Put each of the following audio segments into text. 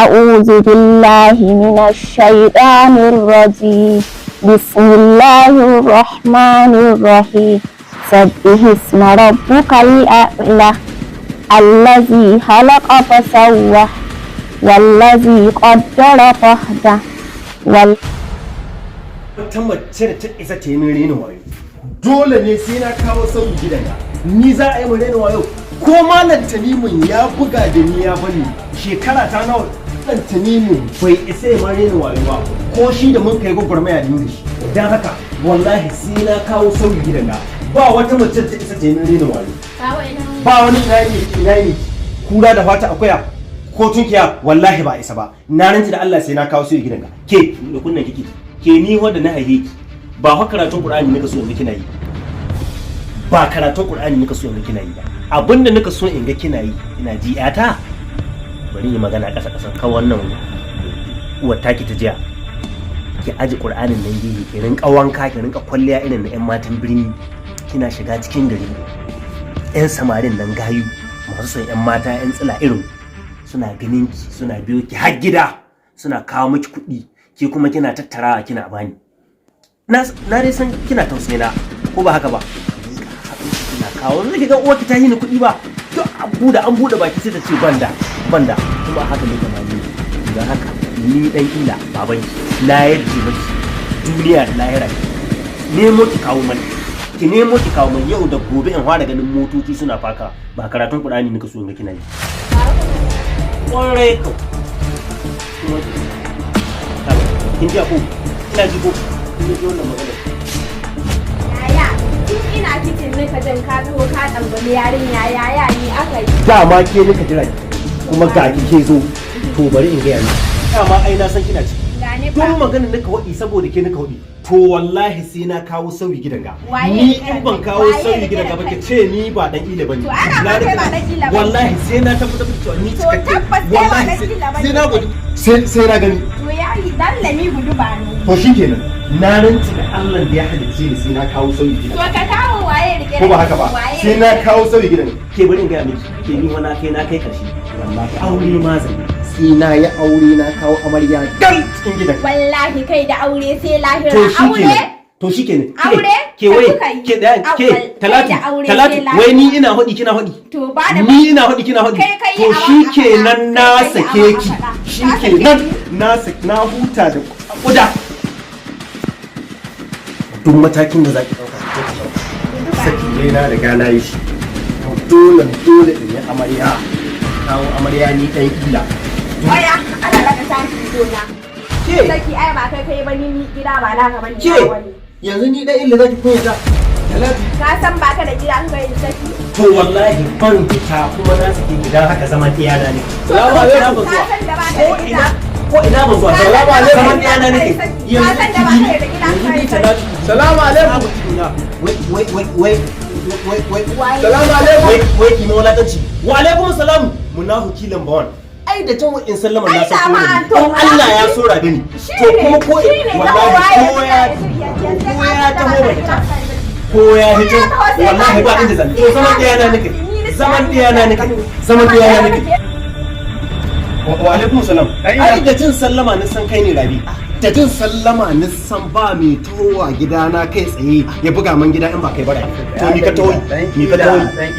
أعوذ بالله من الشيطان الرجيم بسم الله الرحمن الرحيم سبح اسم ربك الأعلى الذي خلق فسوى والذي قدر فهدى wata mace da ta isa ta yi min renin wayo dole ne sai na kawo sauyi gidana ni za a yi min renin wayo ko malam Tanimun ya buga da ni ya bani shekara ta nawa dan Tanimun bai isa ya min renin wayo ba ko shi da mun kai gwagwarmaya da ni da shi dan haka wallahi sai na kawo sauyi gidana ba wata mace da ta isa ta yi min renin wayo ba wani ina ne kura da fata akuya ko tunkiya wallahi ba isa ba na rantsi da Allah sai na kawo sauyi gidanka ke da kunnan kike ke ni wanda na haife ki ba fa karatun Qur'ani nika so in ga kina yi ba karatun Qur'ani nika so in ga kina yi ba abinda nika so in ga kina yi ina ji yata bari yi magana kasa kan wannan uwar taki ta jiya ki aji Qur'anin nan gehe ki rinka wanka ki rinka kwalliya irin na yan matan birni kina shiga cikin gari yan samarin nan gayu masu son yan mata yan tsila irin suna ganin ki suna biyo ki har gida suna kawo miki kuɗi ke kuma kina tattarawa kina bani na dai san kina tausayi na ko ba haka ba kina kawo ne ki ga uwarki ta yi ni kuɗi ba to an bude baki sai ta ce banda kuma haka ne kamar ni dan haka ni dan ila baban ki na yarje miki duniya da lahira nemo ki kawo mani ki nemo ki kawo mani yau da gobe in fara ganin motoci suna faka ba karatun Qur'ani nika so in ga kina yi kwarai ka kin ji ko ina ji ko kin ji wannan magana yaya ina cikin ne ka jan ka zo ka tambale yarinya yaya ni aka yi dama ke nika jira kuma ga ki ke zo to bari in ga yana dama ai na san kina ci don magana nika wadi saboda ke nika wadi to wallahi sai na kawo sauyi gidan ga ni in ban kawo sauyi gidan ga ba ke ce ni ba dan ila bane wallahi sai na tabbatar da cewa ni cikakke wallahi sai na gudu sai na gani to yayi dan lami gudu ba ni to shikenan na rantsi da Allah da ya halicce ni sai na kawo sauyi gidan to ka kawo waye rike ko ba haka ba sai na kawo sauyi gidan ke bari in ga miki ke ni wana kai na kai karshe wallahi aure ma zan sai na yi aure na kawo amarya gal cikin gidan wallahi kai da aure sai lahira aure to shikenan aure ke wai ke talatu wai ni ina hodi kina hodi to ba da ni ina hodi kina hodi to shikenan na sake ki shikenan na huta da kuda duk matakin da zaki dauka saki ne na riga na yi shi dole in yi amarya kawo amarya ni dan ila waya ana daga tashi gona ke saki ai ba kai ba ni gida ba naka bane ke yanzu ni dan illa zaki koyi ta talatu ka san baka da gida an kai saki to wallahi ban fita kuma na saki gidan haka zaman iyana ne salamu alaikum ka san da baka da gida ko ina ban zuwa salamu alaikum zaman iyana ne ka san da baka da gida an kai saki salamu alaikum wai salamu alaikum wai ki mawalakanci wa alaikum salam munafiki lamba 1 ai da can in sallama na san ko Allah ya so rabe ni to kuma ko wallahi ko ya taho bai ta ko ya hito wallahi ba inda zan to zaman diyana nake zaman diyana nake wa alaikum salam ai da jin sallama na san kai ne rabi da jin sallama na san ba mai towa gidana kai tsaye ya buga man gida in ba kai bara to ni ka toyi dan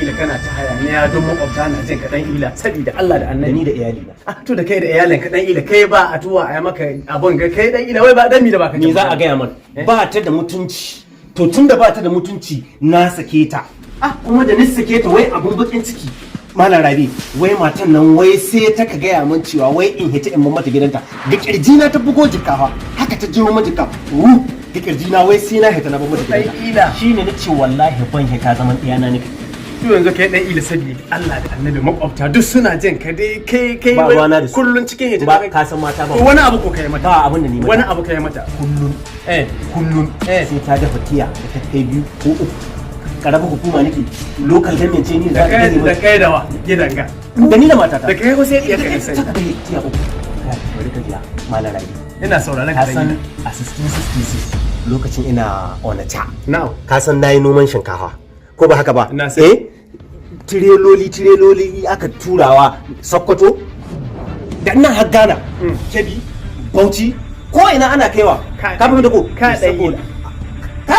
ila kana ta hayaniya don makwabta na jin ka dan ila saboda Allah da annabi ni da iyali na to da kai da iyalin ka dan ila kai ba a tuwa a maka abun ga kai dan ila wai ba dan mi da baka ni za a gaya man ba ta da mutunci to tunda ba ta da mutunci na sake ta kuma da ni sake ta wai abun bakin ciki Malam Rabi wai matan nan wai sai ta ka gaya min cewa wai in hita in mata gidanta ga kirji na ta bugo jikafa haka ta jiwo mata jika ga kirji na wai sai na hita na mata gidanta shine nace wallahi ban hita zaman iyana nake to yanzu kai dan ila sabi Allah da annabi makwabta duk suna jin ka dai kai kullun cikin hita ba ka san mata ba wani abu ko kai mata ba abin da ni mata wani abu kai mata kullun sai ta dafa tiya da ta kai 2 ko 3 karamar hukuma nake local government ce ni da kai da wa gidan ga da ni da matata da kai ko sai ya kai sai tiya uku bari ka jiya Malam Rabi ina sauraron ka san a 1666 lokacin ina Onitsha now ka san nayi noman shinkafa ko ba haka ba tireloli aka turawa Sokoto da ina har Ghana Kebbi Bauchi ko ina ana kaiwa ka fahimta ko ka dan ila ka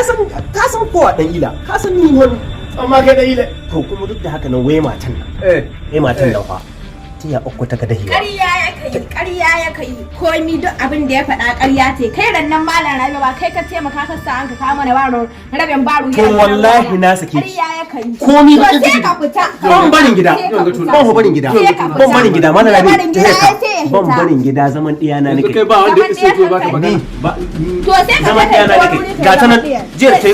san kowa dan ila ka san ni wani amma kai dan ila to kuma duk da haka nan wai matan nan matan nan fa tiya uku ta ga dahiwa ƙarya ya kai komi duk abin da ya faɗa ƙarya ce kai rannan malam rabe ba kai ka taimaka ka sa an ka kawo mana baro rabin baro to wallahi na sake ƙarya ya kai komi ba sai ka fita ban barin gida ban barin gida ban barin gida malam rabe ban barin gida zaman diya na nake kai ba wanda ya so baka magana to sai ka zaman diya na nake ga ta nan jiyar ta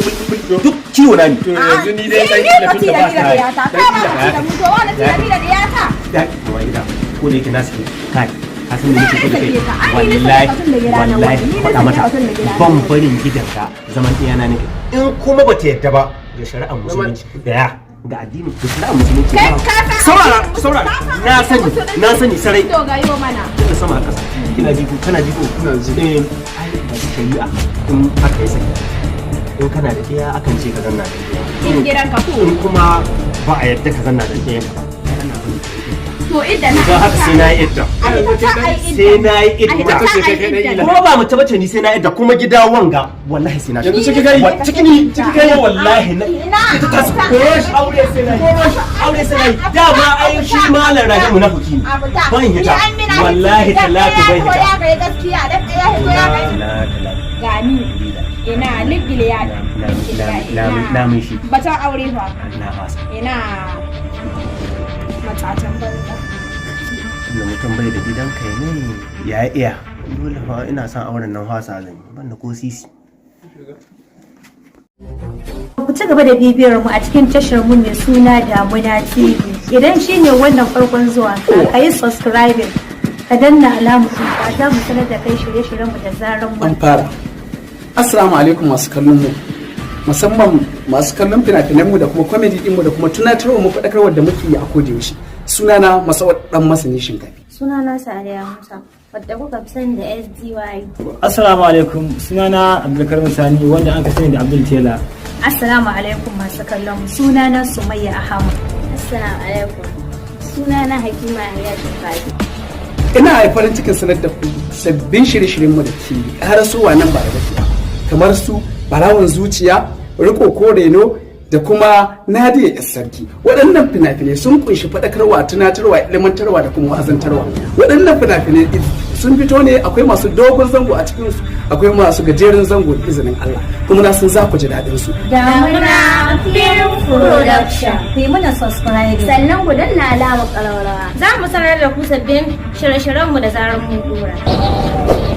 duk ciwo na ni to yanzu ni dai dan ila tun da ba ka da mu to wani tunani da diyata ko da yake na sake kai ka san me nake so da kai wallahi faɗa mata ban barin gidanka zaman iyana nake in kuma ba ta yadda ba ga shari'ar musulunci da ga addinin da shari'ar musulunci saurara na sani sarai to ga yiwo mana da sama a ƙasa kina ji ko kana ji ko kuna ji ba shari'a in aka yi saki in kana da ɗaya akan ce ka zanna da ɗaya in gidanka ko in kuma ba a yadda ka zanna da ɗaya ba to idan don haka sai na yi idda sai na yi idda kuma ba mace bace ni sai na idda kuma gida wanga wallahi sai na yanzu ciki kai wallahi na ita ta aure sai na yi dama ai shi malam raga munafiki ne ban hita wallahi talatu ban hita ya kai gaskiya dan ya hito ya kai gani ina ligile ya na mun shi bata aure fa na fasa ina matatan banza da mutum bai da gidan kai ne ya iya dole fa ina son auren nan fasa zan ban da ko sisi ku ci gaba da bibiyar mu a cikin tashar mu mai suna Damuna TV idan shine wannan farkon zuwa ka yi subscribing ka danna alamu ba za mu sanar da kai shirye-shiryen mu da zaran mun fara. Assalamu alaikum masu kallon mu musamman masu kallon fina-finan mu da kuma comedy din mu da kuma tunatarwa mu fadakarwa da muke yi a koda yaushe. Sunana Masawad dan masani shinkafi. Sunana Sadiya Musa wadda kuka fi sani da SDY. Assalamu alaikum sunana Abdulkarim Sani wanda aka sani da Abdul Tela. Assalamu alaikum masu kallon mu sunana Sumayya Ahmad. Assalamu alaikum sunana Hakima Yahya Shinkafi. Ina farin cikin sanar da ku sabbin shirye-shiryen mu da ke karasowa nan ba da dafiya kamar su barawon zuciya, riko ko reno da kuma Nadiya Sarki. Waɗannan fina-finai sun kunshi faɗakarwa, tunatarwa, ilmantarwa da kuma wa'azantarwa. Waɗannan fina-finai sun fito ne akwai masu dogon zango a cikin su, akwai masu gajeren zango da izinin Allah. Kuma na san za ku ji daɗin su. Damuna Film Production. Ku yi mana subscribe. Sannan ku danna alamar ƙararrawa. Za mu sanar da ku sabbin shirye-shiryenmu da zarar mun dora.